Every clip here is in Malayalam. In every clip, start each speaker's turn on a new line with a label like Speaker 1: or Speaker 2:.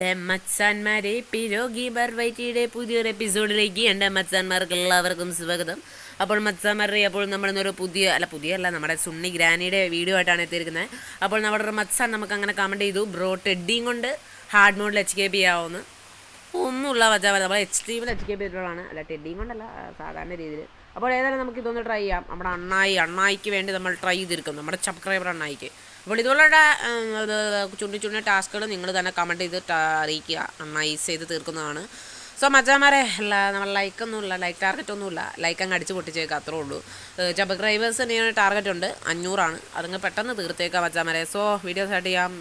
Speaker 1: മച്ചാന്മാരെ പിരോഗി ബർവൈറ്റിയുടെ പുതിയൊരു എപ്പിസോഡിലേക്ക് എൻ്റെ മച്ചാന്മാർക്ക് എല്ലാവർക്കും സ്വാഗതം. അപ്പോൾ മച്ചാന്മാരെ, അപ്പോൾ നമ്മളിന്നൊരു പുതിയല്ല നമ്മുടെ സുണ്ണി ഗ്രാനിയുടെ വീഡിയോ ആയിട്ടാണ് എത്തിയിരിക്കുന്നത്. അപ്പോൾ നമ്മുടെ ഒരു മച്ചാൻ നമുക്ക് അങ്ങനെ കമൻറ്റ് ചെയ്തു, ബ്രോ ടെഡിയും കൊണ്ട് ഹാർഡ് മോഡിൽ HKP ചെയ്യാവുന്നു. ഒന്നുമില്ല മച്ചാൻ, നമ്മൾ എക്സ്ട്രീമിൽ HKP ചെയ്തിട്ടുള്ളതാണ്, അല്ല ടെഡിയും കൊണ്ടല്ല, സാധാരണ രീതിയിൽ. അപ്പോൾ ഏതായാലും നമുക്ക് ഇതൊന്ന് ട്രൈ ചെയ്യാം. നമ്മുടെ അണ്ണായിക്ക് വേണ്ടി നമ്മൾ ട്രൈ ചെയ്തിരിക്കും, നമ്മുടെ സബ്സ്ക്രൈബർ അണ്ണായിക്ക്. അപ്പോൾ ഇതുപോലുള്ള ചുണ്ടി ടാസ്കുകൾ നിങ്ങൾ തന്നെ കമൻറ്റ് ചെയ്ത് അറിയിക്കുക, നൈസ് ചെയ്ത് തീർക്കുന്നതാണ്. സോ മച്ചാമാരെ, നമ്മൾ ലൈക്കൊന്നുമില്ല, ലൈക്ക് ടാർഗറ്റ് ഒന്നുമില്ല, ലൈക്ക് അങ്ങ് അടിച്ച് പൊട്ടിച്ചേക്കുക, അത്രേ ഉള്ളൂ. സബ്സ്ക്രൈബേഴ്സ് തന്നെയാണ് ടാർഗറ്റ് ഉണ്ട്, 500 അതങ്ങ് പെട്ടെന്ന് തീർത്തേക്കാം മച്ചാമാരെ. സോ വീഡിയോ സ്റ്റാർട്ട് ചെയ്യാം.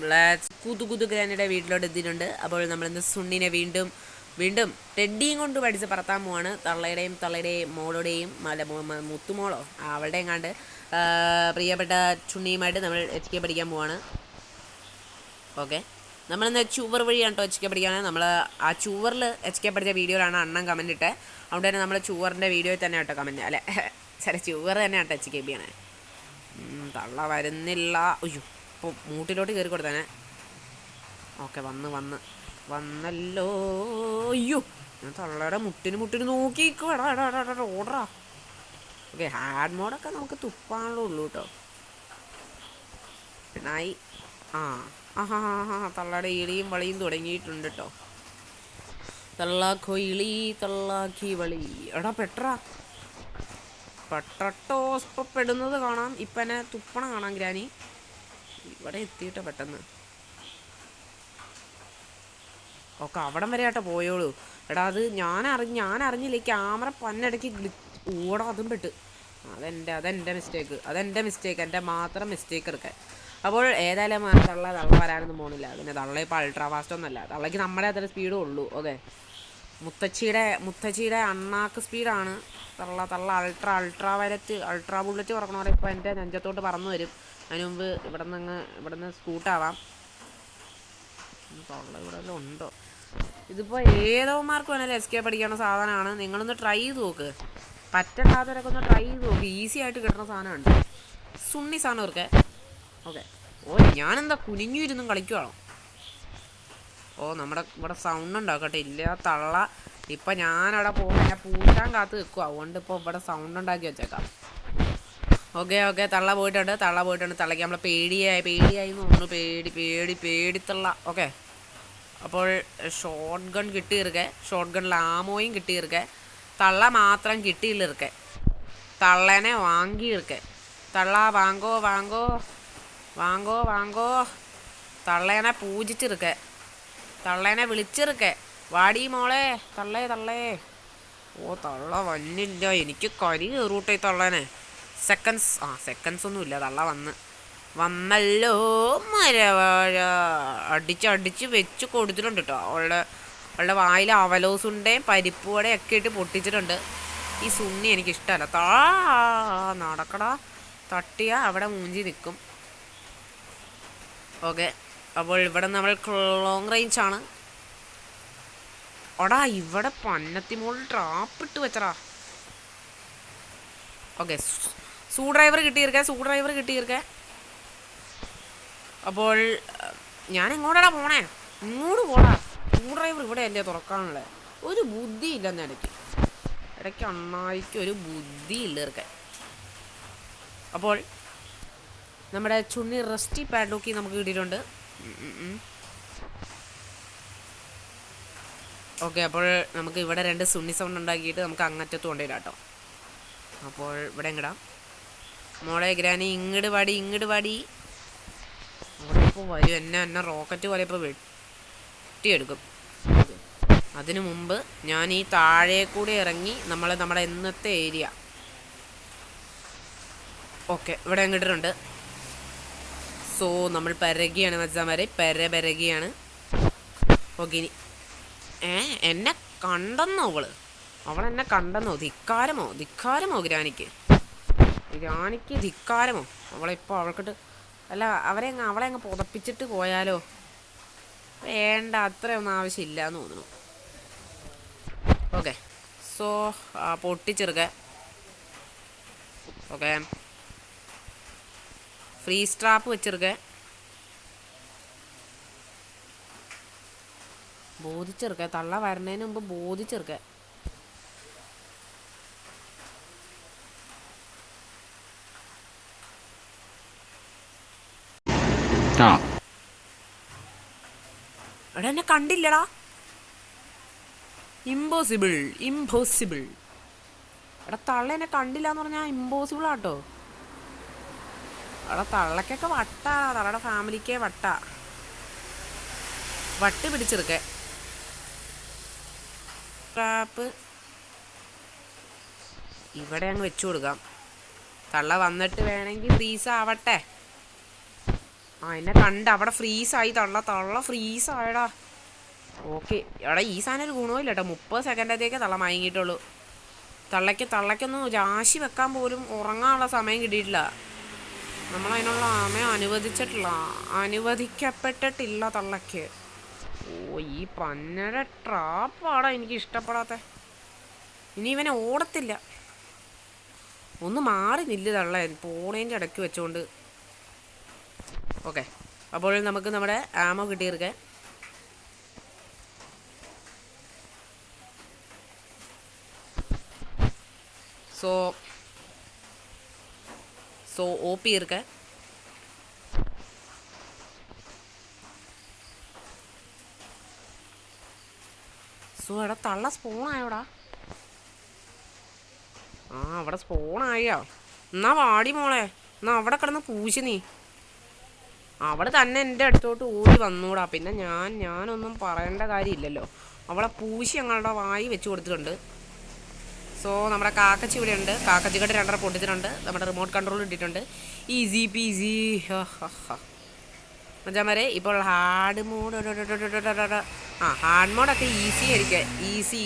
Speaker 1: കുതു ഗ്രാനിയുടെ വീട്ടിലോട്ട് എത്തിയിട്ടുണ്ട്. അപ്പോൾ നമ്മളിന്ന് സുണ്ണിനെ വീണ്ടും ടെഡിയും കൊണ്ട് പഠിച്ച് പറത്താൻ പോവാണ്. തള്ളയുടെയും മോളുടെയും മുത്തുമോളോ അവളുടെയും കണ്ട് പ്രിയപ്പെട്ട ചുണ്ണിയുമായിട്ട് നമ്മൾ HK പഠിക്കാൻ പോവാണ്. ഓക്കെ, നമ്മളിന്ന് ചുവർ വഴിയാണ് കേട്ടോ HK പഠിക്കുകയാണ്. നമ്മൾ ആ ചുവറിൽ HK പഠിച്ച വീഡിയോയിലാണ് അണ്ണൻ കമൻറ്റ് ഇട്ടത്. അതുകൊണ്ട് തന്നെ നമ്മൾ ചുവറിൻ്റെ വീഡിയോയിൽ തന്നെ കേട്ടോ കമൻറ്റ്, അല്ലെ ചുവർ തന്നെ കേട്ടോ HK ചെയ്യണേ. തള്ള വരുന്നില്ല. അയ്യോ, ഇപ്പോൾ മൂട്ടിലോട്ട് കയറി കൊടുത്തേനെ. ഓക്കെ, വന്നല്ലോ. അയ്യോ, ഞാൻ തള്ളയുടെ മുട്ടിന് നോക്കിക്കോ, ഓടറാ. ഓക്കെ, ഹാർഡ് മോഡൊക്കെ നമുക്ക് തുപ്പാണല്ലോ ഉള്ളൂ കേട്ടോ. പിന്നായി തള്ളയുടെ ഇളിയും വളിയും തുടങ്ങിയിട്ടുണ്ട് കേട്ടോ. തള്ളാക്കൊയിളി തള്ളാക്കി വളി. എടാ പെട്ടോ ഇപ്പം പെടുന്നത് കാണാം. ഇപ്പം എന്നെ തുപ്പണ കാണാം ഗ്രാനി. ഇവിടെ എത്തിയിട്ടോ പെട്ടെന്ന്. ഓക്കെ, അവിടം വരെ ആട്ടോ പോയോളൂ. എടാ അത് ഞാൻ അറിഞ്ഞില്ല, ക്യാമറ പന്നിടയ്ക്ക് ഓടാ, അതും പെട്ട്. അതെൻ്റെ മിസ്റ്റേക്ക്, എൻ്റെ മാത്രം മിസ്റ്റേക്ക് എടുക്കാൻ. അപ്പോൾ ഏതായാലും തള്ള വരാനൊന്നും പോകണില്ല. പിന്നെ തള്ള ഇപ്പോൾ അൾട്രാ ഫാസ്റ്റ് ഒന്നുമല്ല, തള്ളയ്ക്ക് നമ്മുടെ അത്ര സ്പീഡും ഉള്ളൂ. ഓക്കെ, മുത്തച്ചിയുടെ അണ്ണാക്ക് സ്പീഡാണ് തള്ള. അൾട്രാ ബുള്ളറ്റ് കുറക്കണവരെ ഇപ്പോൾ എൻ്റെ നെഞ്ചത്തോട്ട് പറന്നു വരും. അതിന് മുമ്പ് ഇവിടുന്ന് സ്കൂട്ടാവാം. തള്ള ഇവിടെ വല്ലതും ഉണ്ടോ? ഇതിപ്പോൾ ഏതോമാർക്ക് വേണേലും HK പഠിക്കാനുള്ള സാധനമാണ്. നിങ്ങളൊന്ന് ട്രൈ ചെയ്ത് നോക്ക്, പറ്റാത്തവരൊക്കെ ഒന്ന് ട്രൈ ചെയ്ത് നോക്ക്. ഈസി ആയിട്ട് കിട്ടുന്ന സാധനമാണ്, സുണ്ണി സാധനം ഇവർക്ക്. ഓക്കെ, ഞാനെന്താ കുനിഞ്ഞിരുന്നും കളിക്കുവാണോ? നമ്മുടെ ഇവിടെ സൗണ്ട് ഉണ്ടാക്കട്ടെ. ഇല്ല തള്ള, ഇപ്പം ഞാനവിടെ പോകുമ്പോൾ എന്നെ പൂട്ടാൻ കാത്ത് നിൽക്കുക. അതുകൊണ്ട് ഇപ്പോൾ ഇവിടെ സൗണ്ട് ഉണ്ടാക്കി വെച്ചേക്കാം. ഓക്കെ, തള്ള പോയിട്ടുണ്ട്. തള്ളയ്ക്ക് നമ്മളെ പേടിയായി എന്ന് തോന്നുന്നു. പേടിത്തള്ള. ഓക്കെ, അപ്പോൾ ഷോർട്ട് ഗൺ കിട്ടിയിരിക്കെ, ഷോർട്ട് ഗൺ ലാമോയും കിട്ടിയിരിക്കെ, തള്ള മാത്രം കിട്ടിയില്ലിരിക്കെ. തള്ളനെ വാങ്ങിയിരിക്കെ. തള്ള വാങ്ങോ. തള്ളേനെ പൂജിച്ചിരിക്കെ, തള്ളേനെ വിളിച്ചിരിക്കെ. വാടി മോളെ തള്ളേ. തള്ള വന്നില്ല, എനിക്ക് കരി കയറൂട്ടെ തള്ളേനെ. സെക്കൻഡ്സ് ഒന്നുമില്ല, തള്ള വന്നല്ലോ. മരവാഴ അടിച്ച് വെച്ച് കൊടുത്തിട്ടുണ്ട് കേട്ടോ. അവളുടെ വായിൽ അവലോസുണ്ടേയും പരിപ്പുവടയും ഒക്കെ ഇട്ട് പൊട്ടിച്ചിട്ടുണ്ട്. ഈ സുണ്ണി എനിക്കിഷ്ടമല്ല. നടക്കടാ, തട്ടിയ അവിടെ മൂഞ്ചി നിൽക്കും. ഓക്കെ, അപ്പോൾ ഇവിടെ നമ്മൾ ലോങ് റേഞ്ചാണ്. ഓടാ, ഇവിടെ പന്നത്തിമോളിൽ ട്രാപ്പിട്ട് വെച്ചടാ. ഓക്കെ, സൂ ഡ്രൈവർ കിട്ടിയിരിക്കെ. അപ്പോൾ ഞാൻ എങ്ങോട്ടാ പോണേ? ഇങ്ങോട്ട് പോടാ. സൂ ഡ്രൈവർ ഇവിടെ അല്ലേ തുറക്കാനുള്ളത്? ഒരു ബുദ്ധി ഇല്ലെന്ന് ഇടയ്ക്ക് അണ്ണായിക്ക് ഒരു ബുദ്ധി ഇല്ലിറക്കെ. അപ്പോൾ നമ്മുടെ ചുണ്ണി റസ്റ്റി പാഡ്ലോക്കി നമുക്ക് കിട്ടിയിട്ടുണ്ട്. ഓക്കെ, അപ്പോൾ നമുക്ക് ഇവിടെ 2 സുണ്ണി സൗണ്ട് ഉണ്ടാക്കിയിട്ട് നമുക്ക് അങ്ങറ്റത്ത് കൊണ്ടുവരാം കേട്ടോ. അപ്പോൾ ഇവിടെ എങ്ങടാ മോളെ ഗ്രാനി, ഇങ്ങോട്ട് പാടി. അവിടെ ഇപ്പോൾ വരും, എന്നെ റോക്കറ്റ് പോലെ ഇപ്പോൾ വെട്ടിയെടുക്കും. അതിനു മുമ്പ് ഞാൻ ഈ താഴെ കൂടെ ഇറങ്ങി നമ്മുടെ ഇന്നത്തെ ഏരിയ. ഓക്കെ, ഇവിടെ എങ്ങിട്ടിട്ടുണ്ട്. സോ നമ്മൾ പരകിയാണ് മച്ചാമാരെ, പരകിയാണ്. ഓക്കെ, ഇനി എന്നെ കണ്ടെന്നോ അവളെന്നെ കണ്ടെന്നോ? ധിക്കാരമോ ഗ്രാനിക്ക് ധിക്കാരമോ? അവളെപ്പോൾ അവൾക്കിട്ട് അല്ല അവളെ അങ്ങ് പുതപ്പിച്ചിട്ട് പോയാലോ? വേണ്ട, അത്രയൊന്നും ആവശ്യമില്ല എന്ന് തോന്നുന്നു. ഓക്കെ, സോ പൊട്ടിച്ചെറുക്കെ. ഓക്കെ, ഫ്രീ സ്ട്രാപ്പ് വെച്ചിരിക്കെ. ബോധിച്ചെറുക്ക, തള്ള വരണതിന് മുമ്പ് ബോധിച്ചെറുക്ക. എടാ എന്നെ കണ്ടില്ലടാ. Impossible, impossible. എടാ തള്ള എന്നെ കണ്ടില്ല എന്ന് പറഞ്ഞാൽ ഇമ്പോസിബിൾ ആട്ടോ. എടാ തള്ളക്കൊക്കെ വട്ടാ, തള്ളയുടെ ഫാമിലിക്കേ വട്ടാ. വട്ട് പിടിച്ചെടുക്കേ. ട്രാപ്പ് ഇവിടെ അങ്ങ് വെച്ചു കൊടുക്കാം. തള്ള വന്നിട്ട് വേണമെങ്കിൽ ഫ്രീസ് ആവട്ടെ. എന്നെ കണ്ട് അവിടെ ഫ്രീസായി. തള്ള ഫ്രീസായടാ. ഓക്കെ. എടാ ഈ സാധനം ഒരു ഗുണവും ഇല്ല കേട്ടോ. 30 സെക്കൻഡത്തേക്ക് തള്ള മയങ്ങിയിട്ടുള്ളൂ. തള്ളയ്ക്കൊന്നും രാശി വെക്കാൻ പോലും ഉറങ്ങാനുള്ള സമയം കിട്ടിയിട്ടില്ല. നമ്മളതിനുള്ള സമയം അനുവദിക്കപ്പെട്ടിട്ടില്ല തള്ളയ്ക്ക്. ഈ പന്നര ട്രാപ്പാടാ എനിക്ക് ഇഷ്ടപ്പെടാത്ത. ഇനി ഇവനെ ഓടത്തില്ല. ഒന്ന് മാറി നില്ല് തള്ള, പോണേൻ്റെ ഇടയ്ക്ക് വെച്ചുകൊണ്ട്. ഓക്കെ, അപ്പോൾ നമുക്ക് നമ്മുടെ ആമോ കിട്ടിയിരിക്കേ. ஸோ ஓபி இருக்க. എടാ തള്ള സ്പോണായോടാ. അവിടെ സ്പോണായോ? എന്നാ വാടി മോളെ, എന്നാ അവിടെ കിടന്ന് പൂശി നീ. അവള് തന്നെ എൻ്റെ അടുത്തോട്ട് ഓടി വന്നൂടാ. പിന്നെ ഞാനൊന്നും പറയേണ്ട കാര്യമില്ലല്ലോ. അവളെ പൂശി ഞങ്ങളുടെ വായി വെച്ച് കൊടുത്തിട്ടുണ്ട്. നമ്മുടെ കാക്കച്ചി ഇവിടെ ഉണ്ട്. കാക്കച്ചിക്കട്ട് 2 പൊട്ടിച്ചിട്ടുണ്ട്. നമ്മുടെ റിമോട്ട് കൺട്രോൾ ഇട്ടിട്ടുണ്ട്. Easy peasy. മച്ചാമാരെ ഇപ്പോൾ ഹാർഡ് മോഡ്. ഹാർഡ് മോഡൊക്കെ ഈസി ആയിരിക്കും. ഈസി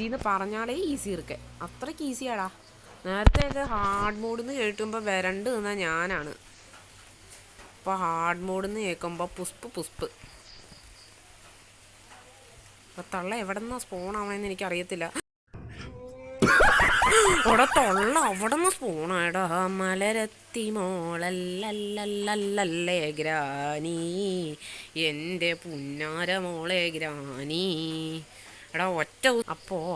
Speaker 1: എന്ന് പറഞ്ഞാലേ ഈസി ഇരിക്കെ. അത്രയ്ക്ക് ഈസിയാടാ. നേരത്തെയൊക്കെ ഹാർഡ് മോഡിൽ നിന്ന് കേൾക്കുമ്പോൾ വരണ്ട് നിന്നാൽ ഞാനാണ്. ഇപ്പോൾ ഹാർഡ് മോഡിൽ നിന്ന് കേൾക്കുമ്പോൾ പുഷ്പ്. തള്ള എവിടെ നിന്നാ സ്പോൺ ആവണമെന്ന് എനിക്കറിയത്തില്ല. അവിടെ തള്ള അവിടെ നിന്ന് സ്പോണായടാ. മലരത്തി മോളല്ലല്ലേ ഗ്രാനി, എൻ്റെ പുന്നാര മോളെ ഗ്രാനി. എടാ ഒറ്റ. അപ്പോൾ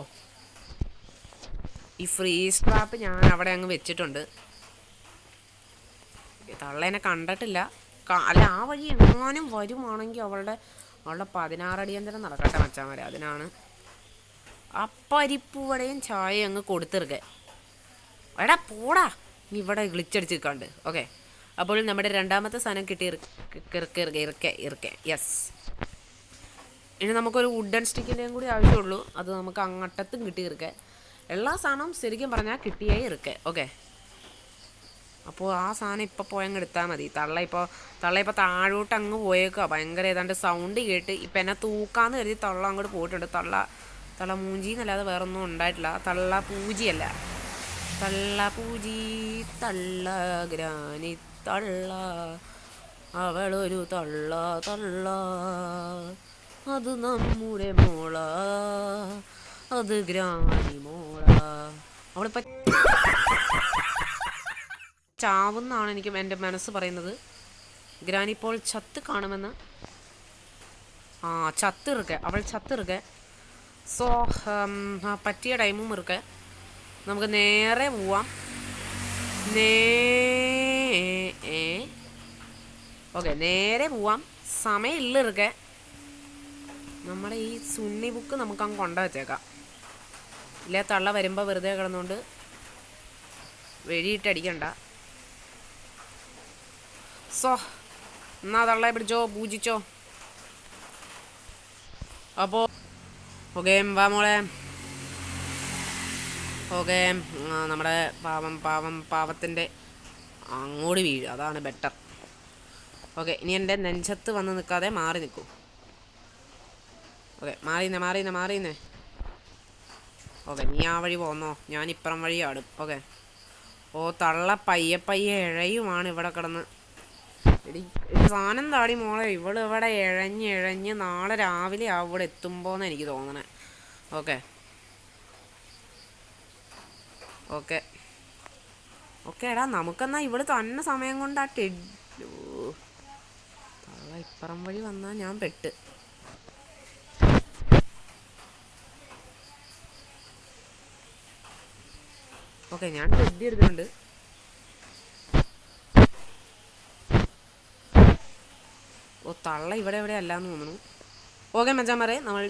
Speaker 1: ഈ ഫ്രീസ് ട്രാപ്പ് ഞാൻ അവിടെ അങ്ങ് വെച്ചിട്ടുണ്ട്. തള്ളേനെ കണ്ടിട്ടില്ല. അല്ല ആ വഴി എങ്ങാനും വരുവാണെങ്കിൽ അവളുടെ 16 അടിയന്തരം നടക്കട്ടെ മച്ചാമാരെ. അതിനാണ് പരിപ്പുവടയും ചായ അങ്ങ് കൊടുത്തിരിക്കെ. എടാ പോടാ നീ ഇവിടെ ഗ്ലിച്ചടിച്ച് നിൽക്കാണ്ട്. ഓക്കെ, അപ്പോൾ നമ്മുടെ രണ്ടാമത്തെ സാധനം കിട്ടി ഇറക്കെ. യെസ്. ഇനി നമുക്കൊരു വുഡൻ സ്റ്റിക്കിൻ്റെയും കൂടി ആവശ്യമുള്ളൂ. അത് നമുക്ക് അങ്ങട്ടത്തും കിട്ടിയിരിക്കെ. എല്ലാ സാധനവും ശരിക്കും പറഞ്ഞാൽ കിട്ടിയേ ഇറക്കെ. ഓക്കെ, അപ്പോൾ ആ സാധനം ഇപ്പോൾ പോയങ്ങ് എടുത്താൽ മതി. തള്ള ഇപ്പോൾ താഴോട്ട് അങ്ങ് പോയേക്കുക. ഭയങ്കര ഏതാണ്ട് സൗണ്ട് കേട്ട് ഇപ്പം എന്നെ തൂക്കാന്ന് കരുതി തള്ള അങ്ങോട്ട് പോയിട്ടുണ്ട്. തള്ള മൂഞ്ചിന്നല്ലാതെ വേറൊന്നും ഉണ്ടായിട്ടില്ല. തള്ള പൂജിയല്ല. തള്ള പൂജി, തള്ള ഗ്രാനി തള്ള, അവളൊരു തള്ള. അത് നമ്മുടെ മോള, അത് ഗ്രാനി മോള. അവളിപ്പോൾ ചാവുന്നാണ് എനിക്ക് എൻ്റെ മനസ്സ് പറയുന്നത്. ഗ്രാനി ഇപ്പോൾ ചത്ത് കാണുമെന്ന്. ചത്തിറുക്കെ, അവൾ ചത്തിറുക്കെ. പറ്റിയ ടൈമും ഇറുക്കെ. നമുക്ക് നേരെ പോവാം. ഓക്കെ, നേരെ പോവാം. സമയമില്ല ഇറുക്കെ. നമ്മുടെ ഈ സുന്നി ബുക്ക് നമുക്ക് അങ്ങ് കൊണ്ടു വച്ചേക്കാം. ഇല്ലേ തള്ള വരുമ്പോൾ വെറുതെ കിടന്നുകൊണ്ട് വെടിയിട്ടടിക്കണ്ട. എന്നാ തള്ളെ പിടിച്ചോ, പൂജിച്ചോ. അപ്പോൾ ഓക്കെ വാ മോളെ. ഓക്കെ, നമ്മുടെ പാവത്തിൻ്റെ അങ്ങോട്ട് വീഴും. അതാണ് ബെറ്റർ. ഓക്കെ, ഇനി എൻ്റെ നെഞ്ചത്ത് വന്ന് നിൽക്കാതെ മാറി നിൽക്കൂ. ഓക്കെ, മാറിയുന്നേ. ഓക്കെ, നീ ആ വഴി പോന്നോ, ഞാൻ ഇപ്പുറം വഴി ആടും. ഓക്കെ. തള്ള പയ്യെ ഇഴയുമാണ് ഇവിടെ കിടന്ന്. സാധനം താടി മോളെ. ഇവിടെ ഇഴഞ്ഞ് നാളെ രാവിലെ ആവും ഇവിടെ എത്തുമ്പോന്ന് എനിക്ക് തോന്നണേ. ഓക്കെ എടാ, നമുക്കെന്നാ ഇവിടെ തന്നെ സമയം കൊണ്ട് തള്ള ഇപ്പുറം വഴി വന്നാൽ ഞാൻ പെട്ട്. ഓക്കെ, ഞാൻ ടെഡി എടുക്കുന്നുണ്ട്. ഓ, തള്ള ഇവിടെ എവിടെ അല്ലാന്ന് തോന്നുന്നു. ഓക്കെ മച്ചാന്മാരെ, നമ്മൾ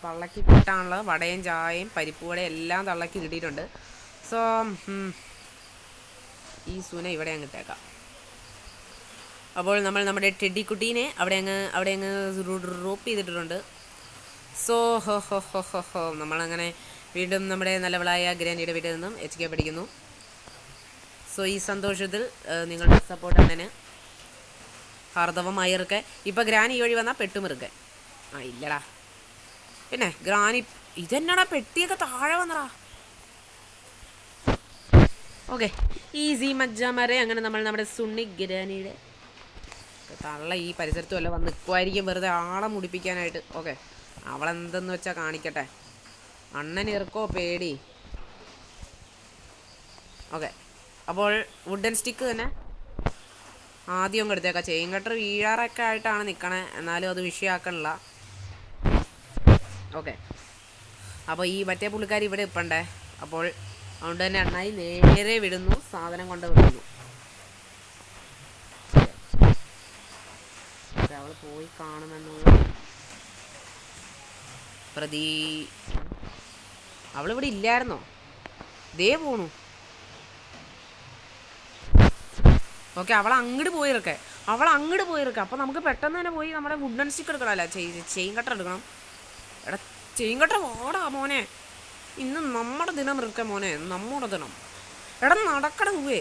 Speaker 1: തള്ളക്ക് കിട്ടാനുള്ള വടയും ചായയും പരിപ്പ് വടയും എല്ലാം തള്ളക്ക് കിട്ടിയിട്ടുണ്ട്. സോ ഈ സുന ഇവിടെ അങ്ങ് ഇട്ടേക്കാം. അപ്പോൾ നമ്മൾ നമ്മുടെ ടെഡിക്കുട്ടീനെ അവിടെ അങ്ങ് റോപ്പ് ചെയ്തിട്ടുണ്ട്. സോ നമ്മളങ്ങനെ വീണ്ടും നമ്മുടെ നല്ലവളായ ഗ്രാനിയുടെ വീട്ടിൽ നിന്നും HK പഠിക്കുന്നു. സോ ഈ സന്തോഷത്തിൽ നിങ്ങളുടെ സപ്പോർട്ട് അങ്ങനെ ഹാർദവമായിരിക്കെ. ഇപ്പം ഗ്രാനി ഈ വഴി വന്നാൽ പെട്ടുമിറുക്കെ. ഇല്ലടാ, പിന്നെ ഗ്രാനി ഇതെന്നടാ പെട്ടിയൊക്കെ താഴെ വന്നടാ. ഓക്കെ, ഈസി മജ്ജാമാരെ. അങ്ങനെ നമ്മൾ നമ്മുടെ സുണ്ണി ഗ്രാനിയുടെ തള്ള ഈ പരിസരത്തും അല്ല വന്ന് നിൽക്കുമായിരിക്കും, വെറുതെ ആളെ മുടിപ്പിക്കാനായിട്ട്. ഓക്കെ, അവളെന്തെന്ന് വെച്ചാൽ കാണിക്കട്ടെ. അണ്ണൻ ഇറക്കോ പേടി. ഓക്കെ, അപ്പോൾ വുഡൻ സ്റ്റിക്ക് തന്നെ ആദ്യം അങ്ങ് എടുത്തേക്കാം. ചെയിൻ കട്ടർ വീഴാറൊക്കെ ആയിട്ടാണ് നിൽക്കണേ, എന്നാലും അത് വിഷയമാക്കണില്ല. ഓക്കെ, അപ്പോൾ ഈ മറ്റേ പുള്ളിക്കാരി ഇവിടെ ഇപ്പണ്ടേ. അപ്പോൾ അതുകൊണ്ട് തന്നെ അണ്ണായി നേരെ വിടുന്നു, സാധനം കൊണ്ട് വിടുന്നു. അവൾ പോയി കാണുമെന്നുള്ള അവളിവിടെ ഇല്ലായിരുന്നോ? ദേ പോണു. ഓക്കെ, അവൾ അങ്ങോട്ട് പോയിരിക്കെ. അപ്പോൾ നമുക്ക് പെട്ടെന്ന് തന്നെ പോയി നമ്മുടെ വുഡൻ സ്റ്റിക്ക് എടുക്കണമല്ലോ, ചെയിൻ കട്ടർ എടുക്കണം. എടാ ചെയിൻ കട്ടർ വാടാ മോനെ, ഇന്ന് നമ്മുടെ ദിനം ഇരിക്കാം മോനെ, നമ്മുടെ ദിനം. എടാ നടക്കട പോവേ.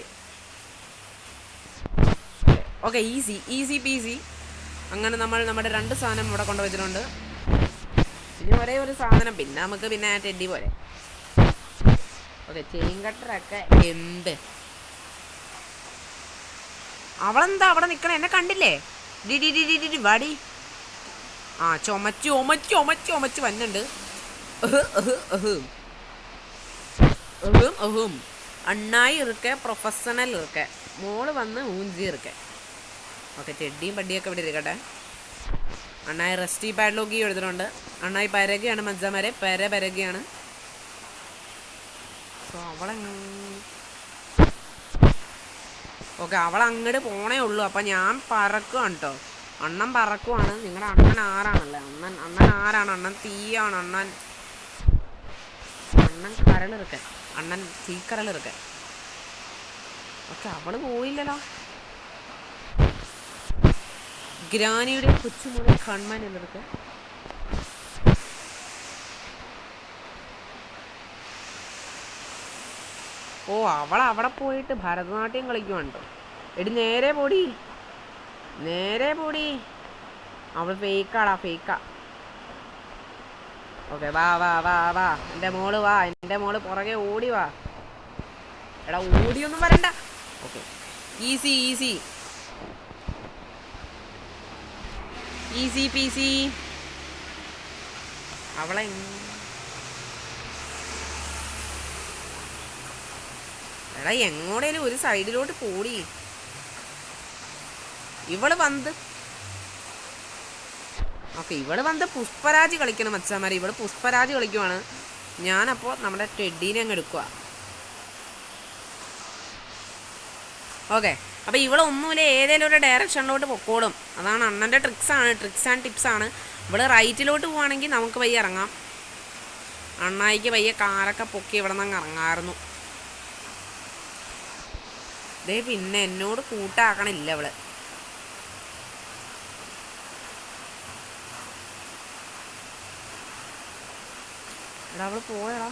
Speaker 1: Okay, easy peasy. അങ്ങനെ നമ്മൾ നമ്മുടെ 2 സാധനം ഇവിടെ കൊണ്ടുവച്ചിട്ടുണ്ട്. ഇനി ഒരേ ഒരു സാധനം, പിന്നെ നമുക്ക് പിന്നെ ടെഡി പോലെ. ഓക്കെ, ചെയിൻ കട്ടറൊക്കെ എന്ത്. അവളെന്താ അവിടെ നിൽക്കണേ? എന്നെ കണ്ടില്ലേ? വാടി. ചുമച്ച് വന്നുണ്ട്. അണ്ണായി ഇറുക്കെ, പ്രൊഫഷണൽ ഇറുക്കെ, മോള് വന്ന് ഊഞ്ചി ഇറുക്കെ. ഓക്കെ, ചെടിയും പടിയൊക്കെ ഇവിടെ ഇരിക്കട്ടെ. അണ്ണായി റെസ്റ്റി പാഡ്ലോക്കി എഴുതിട്ടുണ്ട്. അണ്ണായി പരകയാണ് മജ്ജാമാരെ, പരകയാണ്. സോ ഓക്കെ, അവളങ്ങോട്ട് പോണേ ഉള്ളൂ. അപ്പം ഞാൻ പറക്കുവാണ് കേട്ടോ. അണ്ണൻ പറക്കുവാണ്. നിങ്ങളുടെ അണ്ണൻ ആരാണല്ലേ? അണ്ണൻ ആരാണ്? അണ്ണൻ തീയാണ്. അണ്ണൻ കരളിറുക്കെ, അണ്ണൻ തീക്കരളിറുക്കെ. ഓക്കെ, അവള് പോയില്ലല്ലോ. ഗ്രാനിയുടെ കൊച്ചുമോളെ കൺമാൻ എന്നിറക്കെ. ഓ, അവൾ അവിടെ പോയിട്ട് ഭരതനാട്യം കളിക്കുവാണ്ടോ. എടി നേരെ പൊടി. അവൾ ഫേക്കാടാ, ഫേക്കാ. ഓക്കെ, വാ എൻ്റെ മോള് പുറകെ ഓടി വാ. എടാ ഓടിയൊന്നും വരണ്ട. Okay, easy peasy. അവളെ എടാ എങ്ങോട്ടേലും ഒരു സൈഡിലോട്ട് പോടി. ഇവള് വന്ന് പുഷ്പരാജ് കളിക്കണം മച്ചാമാരെ. ഇവള് പുഷ്പരാജ് കളിക്കുവാണ്. ഞാനപ്പോൾ നമ്മുടെ ടെഡീനെ അങ്ങ് എടുക്കുക. ഓക്കെ, അപ്പോൾ ഇവളൊന്നുമില്ല, ഏതെങ്കിലും ഒരു ഡയറക്ഷനിലോട്ട് പൊക്കോളും. അതാണ് അണ്ണൻ്റെ ട്രിക്സ് ആൻഡ് ടിപ്സാണ്. ഇവള് റൈറ്റിലോട്ട് പോവുകയാണെങ്കിൽ നമുക്ക് പയ്യെ ഇറങ്ങാം. അണ്ണായിക്ക് പയ്യെ കാറൊക്കെ പൊക്കി ഇവിടെ നിന്ന് ഇറങ്ങാമായിരുന്നു. ദേ പിന്നെ എന്നോട് കൂട്ടാക്കണില്ല അവള്. എടാ അവള് പോയടാ.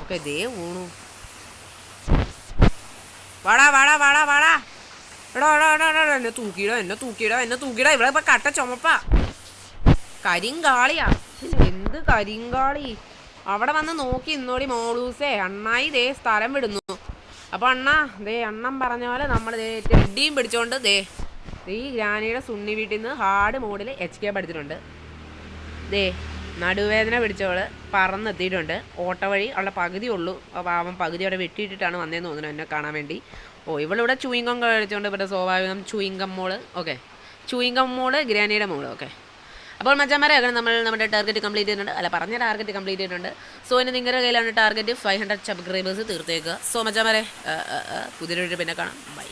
Speaker 1: ഓക്കെ, ദേ ഊണു. വാടാ. എടാ എന്നെ തൂക്കിയിടോ. ഇവിടെ ഇപ്പൊ കട്ട ചുമപ്പാ. കരിങ്കാളിയാ. എന്ത് കരിങ്കാളി. അവിടെ വന്ന് നോക്കി ഇന്നോടി മോളൂസേ. അണ്ണായി ദേ സ്ഥലം വിടുന്നു. അപ്പോൾ അണ്ണൻ പറഞ്ഞ പോലെ നമ്മൾ ടെഡിയും പിടിച്ചോണ്ട് ഈ ഗ്രാനിയുടെ സുണ്ണി വീട്ടിൽ നിന്ന് ഹാർഡ് മോഡിൽ HK പഠിച്ചിട്ടുണ്ട്. ദേ നടുവേദന പിടിച്ചവൾ പറന്നെത്തിയിട്ടുണ്ട്. ഓട്ട വഴി അവളുടെ പകുതി ഉള്ളൂ. അപ്പോൾ അവൻ പകുതി അവിടെ വെട്ടിയിട്ടിട്ടാണ് വന്നതെന്ന് തോന്നുന്നു എന്നെ കാണാൻ വേണ്ടി. ഇവളിവിടെ ചൂയിങ്കം കഴിച്ചുകൊണ്ട് ഇവിടെ സ്വാഭാവികം ചൂയിങ്കം മോള്. ഓക്കെ, ചൂയിങ്കം മോള് ഗ്രാനിയുടെ മോള്. ഓക്കെ, അപ്പോൾ മച്ചാന്മാരെ അങ്ങനെ നമ്മൾ നമ്മുടെ ടാർഗറ്റ് കംപ്ലീറ്റ് ചെയ്തിട്ടുണ്ട്. അല്ല, പറഞ്ഞ ടാർഗറ്റ് കംപ്ലീറ്റ് ചെയ്തിട്ടുണ്ട്. സോ ഇനി നിങ്ങളുടെ കയ്യിലാണ് ടാർഗറ്റ് 500 സബ്സ്ക്രൈബേഴ്സ് തീർത്തേക്കുക. സോ മച്ചാന്മാരെ പുതിയൊരു പിന്നെ കാണാം. ബൈ.